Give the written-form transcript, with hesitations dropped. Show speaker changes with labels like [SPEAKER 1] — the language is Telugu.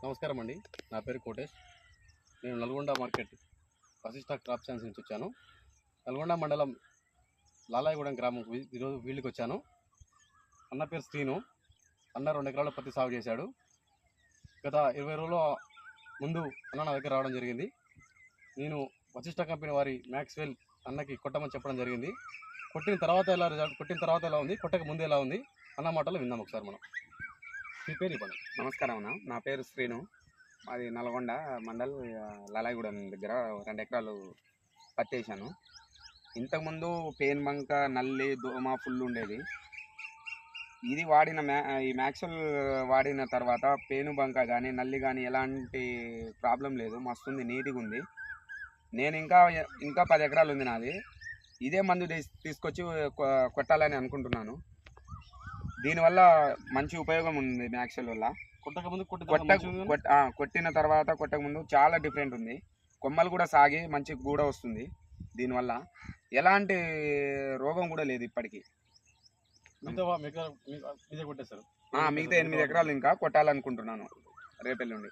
[SPEAKER 1] నమస్కారం అండి. నా పేరు కోటేష్. నేను Nalgonda market Vashishta crop science నుంచి వచ్చాను. నల్గొండ మండలం లాలాయగూడెం గ్రామం ఈరోజు వీళ్ళకి వచ్చాను. అన్న పేరు శ్రీను. అన్న 2 ఎకరాల పత్తి సాగు చేశాడు. గత 20 రోజుల ముందు అన్న నా దగ్గర రావడం జరిగింది. నేను వశిష్ట కంపెనీ వారి మ్యాక్స్వెల్ అన్నకి కొట్టమని చెప్పడం జరిగింది. కొట్టిన తర్వాత ఎలా ఉంది, కొట్టక ముందు ఎలా ఉంది అన్న మాటలు విందాం ఒకసారి మనం. మీ పేరు ఇవ్వండి.
[SPEAKER 2] నమస్కారం అన్న, నా పేరు శ్రీను. మాది నల్గొండ మండల్ లాలాయగూడెం దగ్గర 2 ఎకరాలు పత్తి వేసాను. ఇంతకుముందు పేన్ బంక, నల్లి, దోమ ఫుల్ ఉండేది. ఇది వాడిన ఈ మ్యాక్స్వెల్ వాడిన తర్వాత పేను బంక కానీ నల్లి కానీ ఎలాంటి ప్రాబ్లం లేదు, మస్తుంది, నీట్గా ఉంది. నేను ఇంకా 10 ఎకరాలు ఉంది నాది. ఇదే మందు తీసుకొచ్చి కొట్టాలని అనుకుంటున్నాను. దీనివల్ల మంచి ఉపయోగం ఉంది. మ్యాక్స్వెల్ వల్ల కొట్టిన తర్వాత కొట్టక ముందు చాలా డిఫరెంట్ ఉంది. కొమ్మలు కూడా సాగి మంచి గూడ వస్తుంది. దీనివల్ల ఎలాంటి రోగం కూడా లేదు ఇప్పటికీ. మిగతా 8 ఎకరాలు ఇంకా కొట్టాలనుకుంటున్నాను రేపెల్లుండి.